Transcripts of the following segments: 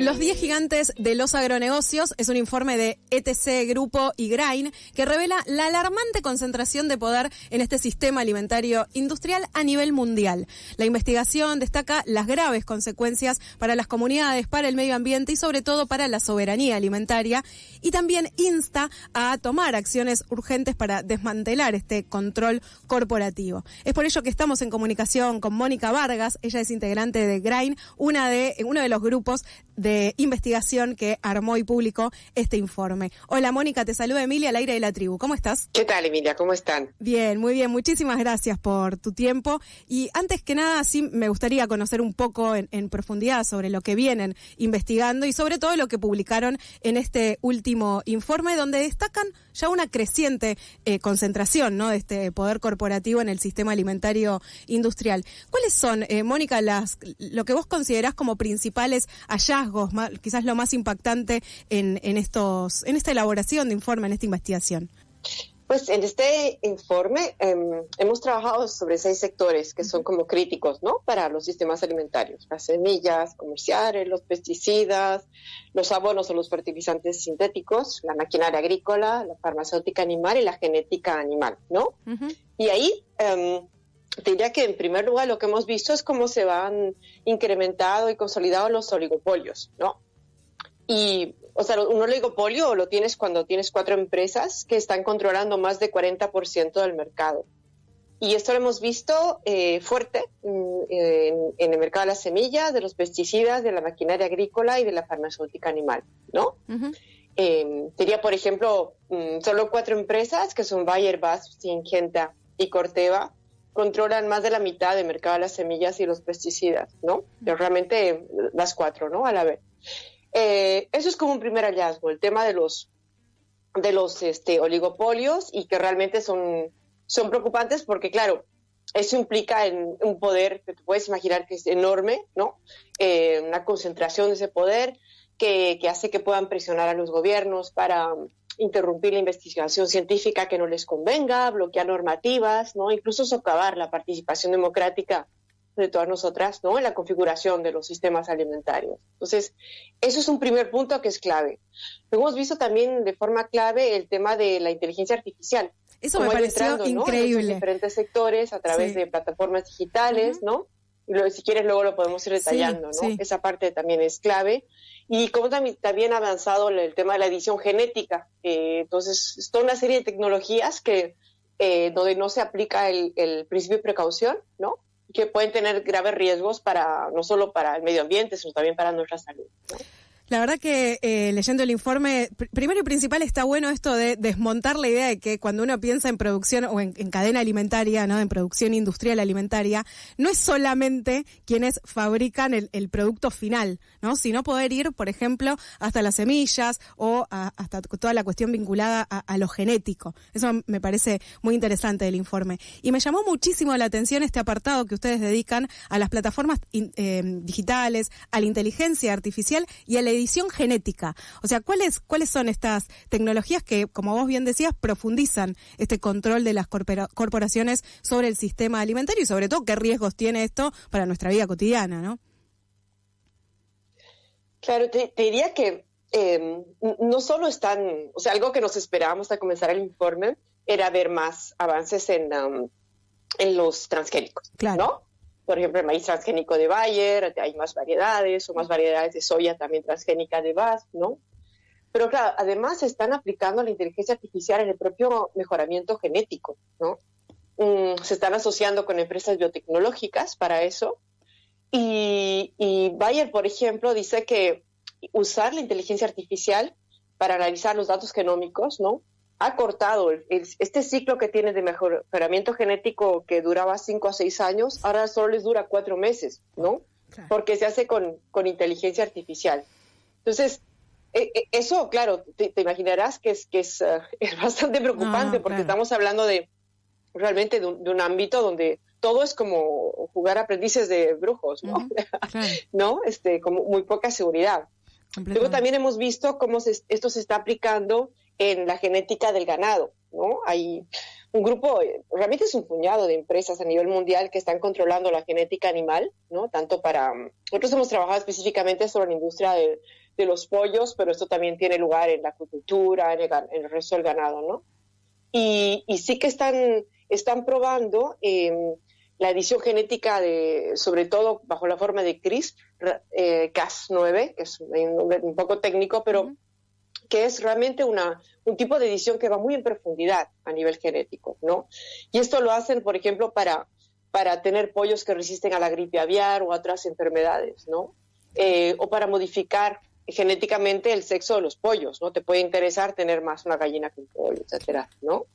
Los 10 gigantes de los agronegocios es un informe de ETC Grupo y Grain que revela la alarmante concentración de poder en este sistema alimentario industrial a nivel mundial. La investigación destaca las graves consecuencias para las comunidades, para el medio ambiente y sobre todo para la soberanía alimentaria, y también insta a tomar acciones urgentes para desmantelar este control corporativo. Es por ello que estamos en comunicación con Mónica Vargas. Ella es integrante de Grain, uno de los grupos de investigación que armó y publicó este informe. Hola Mónica, te saluda Emilia al aire de la tribu. ¿Cómo estás? ¿Qué tal, Emilia? ¿Cómo están? Bien, muy bien. Muchísimas gracias por tu tiempo. Y antes que nada, sí me gustaría conocer un poco en profundidad sobre lo que vienen investigando y sobre todo lo que publicaron en este último informe, donde destacan ya una creciente concentración, ¿no?, de este poder corporativo en el sistema alimentario industrial. ¿Cuáles son, Mónica, lo que vos considerás como principales hallazgos, quizás lo más impactante en esta elaboración de informe, en esta investigación? Pues en este informe hemos trabajado sobre 6 sectores que son como críticos, ¿no?, para los sistemas alimentarios: las semillas comerciales, los pesticidas, los abonos o los fertilizantes sintéticos, la maquinaria agrícola, la farmacéutica animal y la genética animal, ¿no? Uh-huh. Y ahí te diría que en primer lugar lo que hemos visto es cómo se van incrementado y consolidado los oligopolios, ¿no? Y, o sea, un oligopolio lo tienes cuando tienes 4 empresas que están controlando más de 40% del mercado. Y esto lo hemos visto fuerte en el mercado de las semillas, de los pesticidas, de la maquinaria agrícola y de la farmacéutica animal, ¿no? Uh-huh. Diría, por ejemplo, solo 4 empresas, que son Bayer, BASF, Syngenta y Corteva, controlan más de la mitad del mercado de las semillas y los pesticidas, ¿no? Pero realmente las 4, ¿no?, a la vez. Eso es como un primer hallazgo, el tema de los oligopolios, y que realmente son preocupantes porque, claro, eso implica en un poder que te puedes imaginar que es enorme, ¿no? Una concentración de ese poder que hace que puedan presionar a los gobiernos para interrumpir la investigación científica que no les convenga, bloquear normativas, ¿no?, incluso socavar la participación democrática de todas nosotras, ¿no?, en la configuración de los sistemas alimentarios. Entonces, eso es un primer punto que es clave. Luego hemos visto también de forma clave el tema de la inteligencia artificial. Eso me pareció increíble. En diferentes sectores, a través de plataformas digitales, uh-huh, ¿no? Y luego, si quieres, luego lo podemos ir detallando, ¿no? Sí. Esa parte también es clave. Y como también ha avanzado el tema de la edición genética. Entonces, es toda una serie de tecnologías que donde no se aplica el principio de precaución, ¿no?, que pueden tener graves riesgos no solo para el medio ambiente, sino también para nuestra salud, ¿no? La verdad que leyendo el informe, primero y principal está bueno esto de desmontar la idea de que cuando uno piensa en producción o en cadena alimentaria, ¿no?, en producción industrial alimentaria, no es solamente quienes fabrican el producto final, ¿no?, sino poder ir, por ejemplo, hasta las semillas o hasta toda la cuestión vinculada a lo genético. Eso me parece muy interesante del informe. Y me llamó muchísimo la atención este apartado que ustedes dedican a las plataformas digitales, a la inteligencia artificial y a la edición genética. O sea, ¿cuáles son estas tecnologías que, como vos bien decías, profundizan este control de las corporaciones sobre el sistema alimentario y sobre todo qué riesgos tiene esto para nuestra vida cotidiana, ¿no? Claro, te diría que no solo están, o sea, algo que nos esperábamos al comenzar el informe era ver más avances en los transgénicos, claro, ¿no? Por ejemplo, el maíz transgénico de Bayer, hay más variedades, o más variedades de soya también transgénica de BASF, ¿no? Pero claro, además se están aplicando la inteligencia artificial en el propio mejoramiento genético, ¿no? Se están asociando con empresas biotecnológicas para eso. Y Bayer, por ejemplo, dice que usar la inteligencia artificial para analizar los datos genómicos, ¿no?, ha cortado este ciclo que tiene de mejoramiento genético que duraba 5 a 6 años, ahora solo les dura 4 meses, ¿no? Claro. Porque se hace con inteligencia artificial. Entonces, eso, claro, te imaginarás que es bastante preocupante, porque estamos hablando realmente de un ámbito donde todo es como jugar aprendices de brujos, ¿no? Uh-huh. Claro. ¿No? Como muy poca seguridad. Luego también hemos visto cómo esto se está aplicando en la genética del ganado, ¿no? Hay un grupo, realmente es un puñado de empresas a nivel mundial que están controlando la genética animal, ¿no? Tanto para, nosotros hemos trabajado específicamente sobre la industria de los pollos, pero esto también tiene lugar en la acuicultura, en el resto del ganado, ¿no? Y sí que están probando la edición genética sobre todo bajo la forma de CRISPR-Cas9, que es un nombre un poco técnico, pero que es realmente un tipo de edición que va muy en profundidad a nivel genético, ¿no? Y esto lo hacen, por ejemplo, para tener pollos que resisten a la gripe aviar o a otras enfermedades, ¿no? O para modificar genéticamente el sexo de los pollos, ¿no? Te puede interesar tener más una gallina que un pollo, etcétera, ¿no?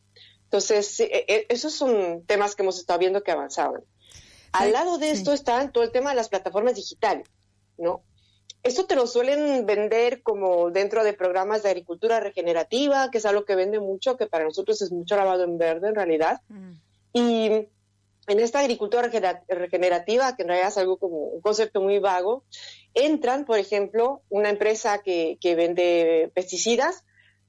Entonces, esos son temas que hemos estado viendo que avanzaban. Al lado de esto está todo el tema de las plataformas digitales, ¿no? Esto te lo suelen vender como dentro de programas de agricultura regenerativa, que es algo que vende mucho, que para nosotros es mucho lavado en verde en realidad. Y en esta agricultura regenerativa, que en realidad es algo como un concepto muy vago, entran, por ejemplo, una empresa que vende pesticidas,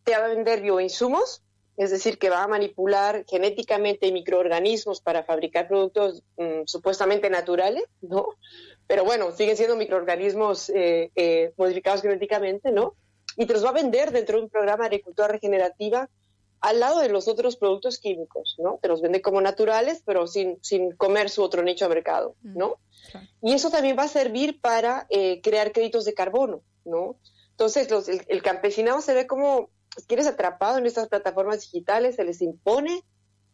te va a vender bioinsumos, es decir, que va a manipular genéticamente microorganismos para fabricar productos supuestamente naturales, ¿no? Pero bueno, siguen siendo microorganismos modificados genéticamente, ¿no? Y te los va a vender dentro de un programa de agricultura regenerativa al lado de los otros productos químicos, ¿no? Te los vende como naturales, pero sin comer su otro nicho de mercado, ¿no? Claro. Y eso también va a servir para crear créditos de carbono, ¿no? Entonces, el campesinado se ve como, si quieres, atrapado en estas plataformas digitales, se les impone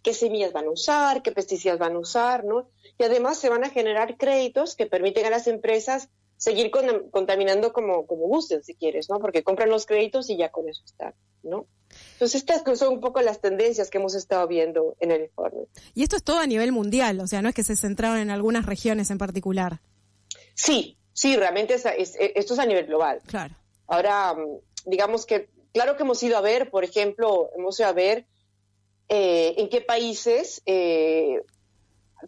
qué semillas van a usar, qué pesticidas van a usar, ¿no? Y además se van a generar créditos que permiten a las empresas seguir contaminando como gusten, si quieres, ¿no? Porque compran los créditos y ya con eso están, ¿no? Entonces estas son un poco las tendencias que hemos estado viendo en el informe. Y esto es todo a nivel mundial, o sea, no es que se centraron en algunas regiones en particular. Sí, realmente esto es a nivel global. Claro. Ahora, digamos que, claro que hemos ido a ver, por ejemplo, en qué países, te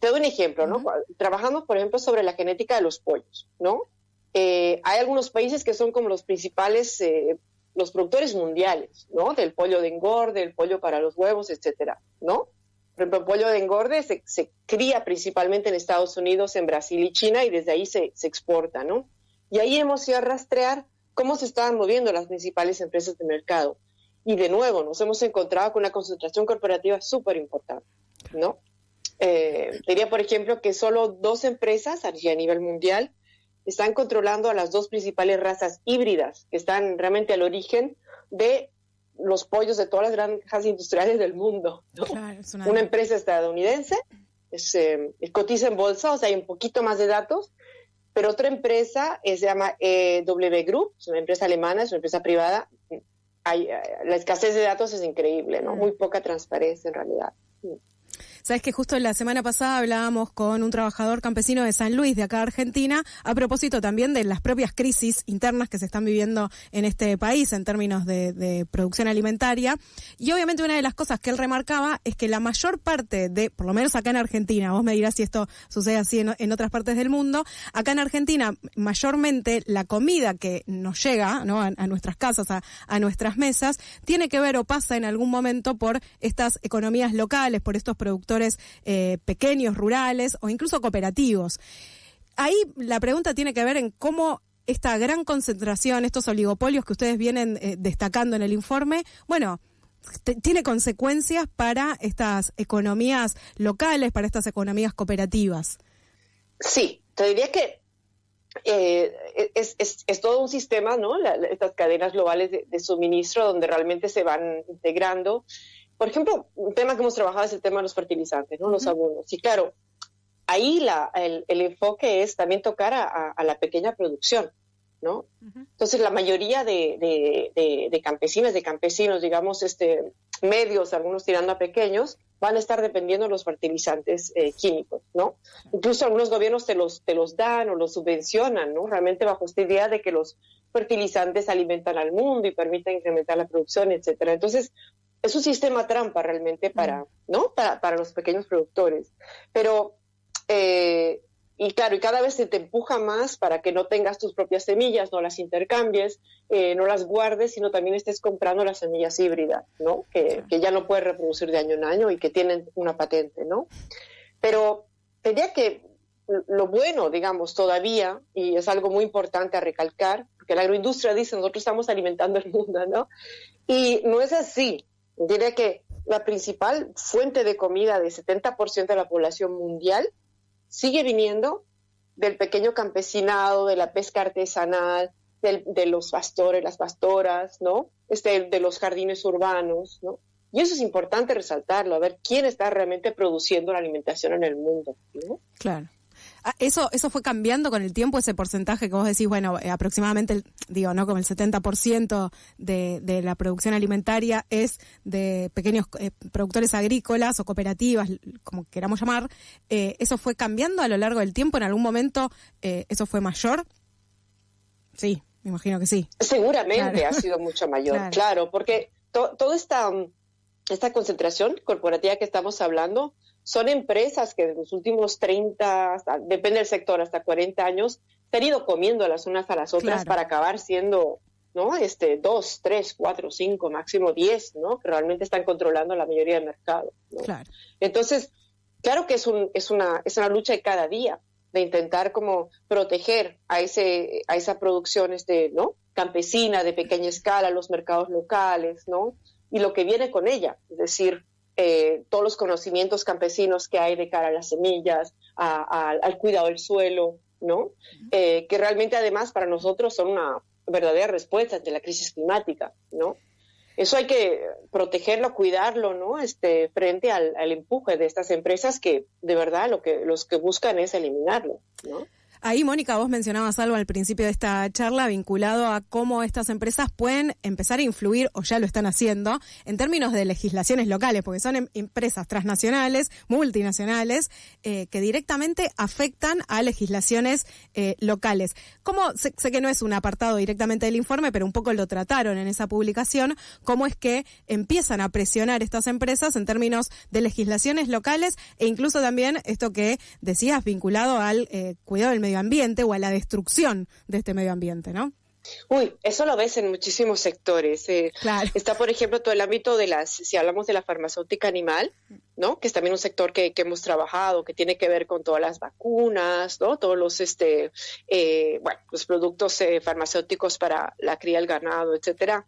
doy un ejemplo, ¿no? Trabajamos, por ejemplo, sobre la genética de los pollos, ¿no? Hay algunos países que son como los principales, los productores mundiales, ¿no? Del pollo de engorde, del pollo para los huevos, etcétera, ¿no? Por ejemplo, el pollo de engorde se cría principalmente en Estados Unidos, en Brasil y China, y desde ahí se exporta, ¿no? Y ahí hemos ido a rastrear cómo se estaban moviendo las principales empresas de mercado. Y de nuevo, nos hemos encontrado con una concentración corporativa súper importante, ¿no? Diría, por ejemplo, que solo 2 empresas a nivel mundial están controlando a las 2 principales razas híbridas que están realmente al origen de los pollos de todas las granjas industriales del mundo, ¿no? Claro, una empresa estadounidense, cotiza en bolsa, o sea, hay un poquito más de datos, pero otra empresa se llama W Group, es una empresa alemana, es una empresa privada. La escasez de datos es increíble, ¿no? Muy poca transparencia en realidad. Sabes que justo la semana pasada hablábamos con un trabajador campesino de San Luis, de acá de Argentina, a propósito también de las propias crisis internas que se están viviendo en este país en términos de producción alimentaria. Y obviamente una de las cosas que él remarcaba es que la mayor parte por lo menos acá en Argentina, vos me dirás si esto sucede así en otras partes del mundo, acá en Argentina mayormente la comida que nos llega, ¿no? a nuestras casas, a nuestras mesas, tiene que ver o pasa en algún momento por estas economías locales, por estos productores pequeños, rurales o incluso cooperativos. Ahí la pregunta tiene que ver en cómo esta gran concentración, estos oligopolios que ustedes vienen destacando en el informe, bueno, tiene consecuencias para estas economías locales, para estas economías cooperativas. Sí, te diría que es todo un sistema, ¿no? Estas cadenas globales de suministro donde realmente se van integrando. Por ejemplo, un tema que hemos trabajado es el tema de los fertilizantes, ¿no? Los abonos. Y claro, ahí el enfoque es también tocar a la pequeña producción, ¿no? Entonces, la mayoría de campesinas, de campesinos, digamos, medios, algunos tirando a pequeños, van a estar dependiendo de los fertilizantes químicos, ¿no? Incluso algunos gobiernos te los dan o los subvencionan, ¿no? Realmente bajo esta idea de que los fertilizantes alimentan al mundo y permiten incrementar la producción, etcétera. Entonces, es un sistema trampa realmente para los pequeños productores. Pero y claro, y cada vez se te empuja más para que no tengas tus propias semillas, no las intercambies, no las guardes, sino también estés comprando las semillas híbridas, ¿no? Que ya no puedes reproducir de año en año y que tienen una patente, ¿no? Pero diría que lo bueno, digamos, todavía, y es algo muy importante a recalcar, porque la agroindustria dice, nosotros estamos alimentando el mundo, ¿no? Y no es así. Diría que la principal fuente de comida de 70% de la población mundial sigue viniendo del pequeño campesinado, de la pesca artesanal, de los pastores, las pastoras, ¿no? De los jardines urbanos, ¿no? Y eso es importante resaltarlo, a ver quién está realmente produciendo la alimentación en el mundo, ¿no? Claro. Eso fue cambiando con el tiempo, ese porcentaje que vos decís, bueno, aproximadamente, ¿no? Como el 70% de la producción alimentaria es de pequeños productores agrícolas o cooperativas, como queramos llamar. ¿Eso fue cambiando a lo largo del tiempo? ¿En algún momento eso fue mayor? Sí, me imagino que sí. Seguramente ha sido mucho mayor, claro, porque toda esta concentración corporativa que estamos hablando son empresas que en los últimos 30, depende del sector, hasta 40 años, se han ido comiendo las unas a las otras para acabar siendo, ¿no? 2, 3, 4, 5, máximo 10, ¿no? Que realmente están controlando la mayoría del mercado, ¿no? Claro. Entonces, claro que es una lucha de cada día, de intentar como proteger a esa producción ¿no? campesina, de pequeña escala, los mercados locales, ¿no? Y lo que viene con ella, es decir, todos los conocimientos campesinos que hay de cara a las semillas, al cuidado del suelo, ¿no? Que realmente además para nosotros son una verdadera respuesta ante la crisis climática, ¿no? Eso hay que protegerlo, cuidarlo, ¿no? Frente al empuje de estas empresas que de verdad los que buscan es eliminarlo, ¿no? Ahí, Mónica, vos mencionabas algo al principio de esta charla vinculado a cómo estas empresas pueden empezar a influir, o ya lo están haciendo, en términos de legislaciones locales, porque son empresas transnacionales, multinacionales, que directamente afectan a legislaciones locales. ¿Cómo, sé que no es un apartado directamente del informe, pero un poco lo trataron en esa publicación, cómo es que empiezan a presionar estas empresas en términos de legislaciones locales e incluso también esto que decías vinculado al cuidado del medio ambiente o a la destrucción de este medio ambiente, ¿no? Uy, eso lo ves en muchísimos sectores. Claro. Está, por ejemplo, todo el ámbito si hablamos de la farmacéutica animal, ¿no? Que es también un sector que hemos trabajado, que tiene que ver con todas las vacunas, ¿no? Todos los, los productos farmacéuticos para la cría del ganado, etcétera.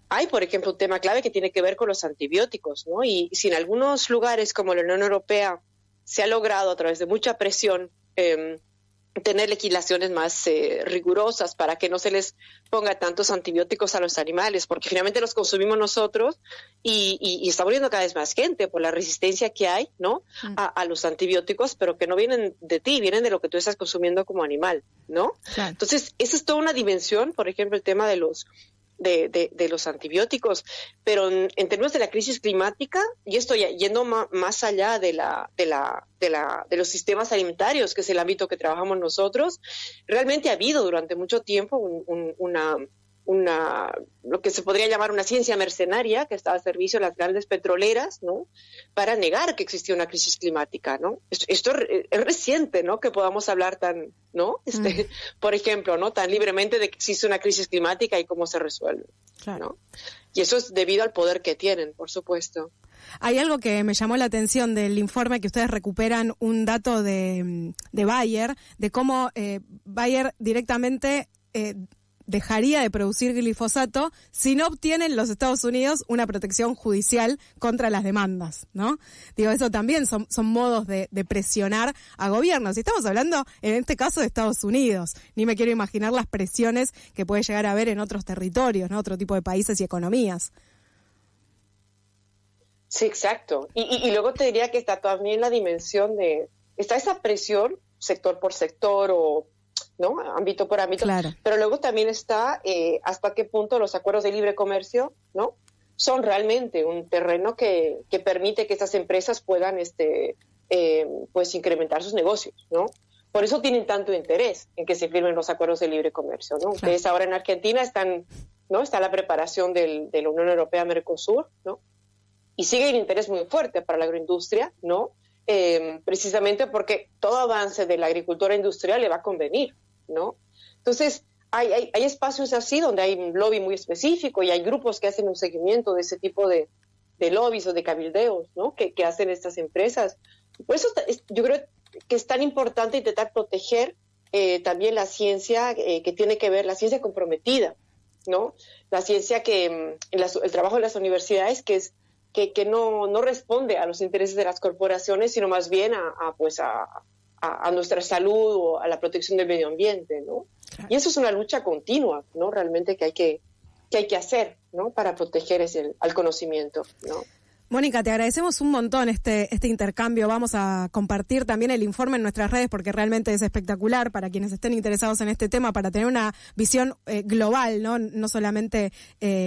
Hay, por ejemplo, un tema clave que tiene que ver con los antibióticos, ¿no? Y si en algunos lugares como la Unión Europea se ha logrado a través de mucha presión tener legislaciones más rigurosas para que no se les ponga tantos antibióticos a los animales, porque finalmente los consumimos nosotros y está muriendo cada vez más gente por la resistencia que hay, ¿no? A los antibióticos, pero que no vienen de ti, vienen de lo que tú estás consumiendo como animal, ¿no? Claro. Entonces, esa es toda una dimensión, por ejemplo, el tema de los antibióticos, pero en términos de la crisis climática, y esto yendo más allá de los sistemas alimentarios, que es el ámbito que trabajamos nosotros, realmente ha habido durante mucho tiempo lo que se podría llamar una ciencia mercenaria que estaba a servicio de las grandes petroleras, ¿no? Para negar que existía una crisis climática, ¿no? Esto es reciente, ¿no? Que podamos hablar ¿no? Por ejemplo, ¿no? Tan libremente de que existe una crisis climática y cómo se resuelve, claro. ¿no? Y eso es debido al poder que tienen, por supuesto. Hay algo que me llamó la atención del informe, que ustedes recuperan un dato de Bayer, de cómo Bayer directamente dejaría de producir glifosato si no obtienen los Estados Unidos una protección judicial contra las demandas, ¿no? Digo, eso también son modos de presionar a gobiernos. Y estamos hablando, en este caso, de Estados Unidos. Ni me quiero imaginar las presiones que puede llegar a haber en otros territorios, ¿no? Otro tipo de países y economías. Sí, exacto. Y luego te diría que está también la dimensión está esa presión sector por sector o ¿no? Ámbito por ámbito, claro. Pero luego también está hasta qué punto los acuerdos de libre comercio, ¿no? Son realmente un terreno que permite que estas empresas puedan pues incrementar sus negocios, ¿no? Por eso tienen tanto interés en que se firmen los acuerdos de libre comercio, ¿no? Claro. Ustedes ahora en Argentina ¿no? Está la preparación de la Unión Europea-Mercosur, ¿no? Y sigue el interés muy fuerte para la agroindustria, ¿no? precisamente porque todo avance de la agricultura industrial le va a convenir, ¿no? Entonces, hay espacios así donde hay un lobby muy específico y hay grupos que hacen un seguimiento de ese tipo de lobbies o de cabildeos, ¿no? Que hacen estas empresas. Por eso yo creo que es tan importante intentar proteger también la ciencia que tiene que ver, la ciencia comprometida, ¿no? La ciencia que, el trabajo de las universidades que no responde a los intereses de las corporaciones, sino más bien a nuestra salud o a la protección del medio ambiente, ¿no? Claro. Y eso es una lucha continua, ¿no? Realmente que hay que hacer, ¿no? Para proteger al conocimiento, ¿no? Mónica, te agradecemos un montón este intercambio. Vamos a compartir también el informe en nuestras redes porque realmente es espectacular para quienes estén interesados en este tema, para tener una visión global, no solamente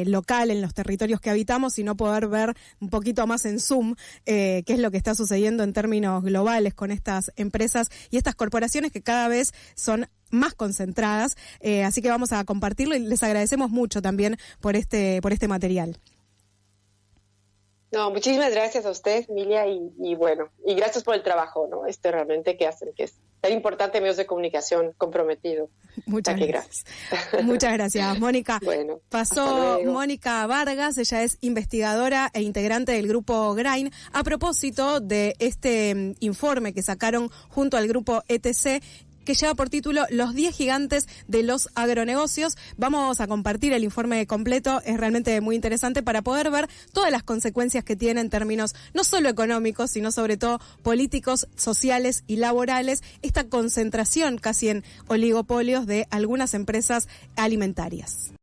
local en los territorios que habitamos, sino poder ver un poquito más en zoom qué es lo que está sucediendo en términos globales con estas empresas y estas corporaciones que cada vez son más concentradas. Así que vamos a compartirlo y les agradecemos mucho también por este material. No, muchísimas gracias a usted, Emilia, y bueno, y gracias por el trabajo, ¿no? Realmente que hacen, que es tan importante, medios de comunicación comprometido. Muchas gracias. Muchas gracias, Mónica. Bueno, pasó Mónica Vargas, ella es investigadora e integrante del grupo GRAIN, a propósito de este informe que sacaron junto al grupo ETC, que lleva por título Los 10 gigantes de los agronegocios. Vamos a compartir el informe completo, es realmente muy interesante para poder ver todas las consecuencias que tiene en términos no solo económicos, sino sobre todo políticos, sociales y laborales, esta concentración casi en oligopolios de algunas empresas alimentarias.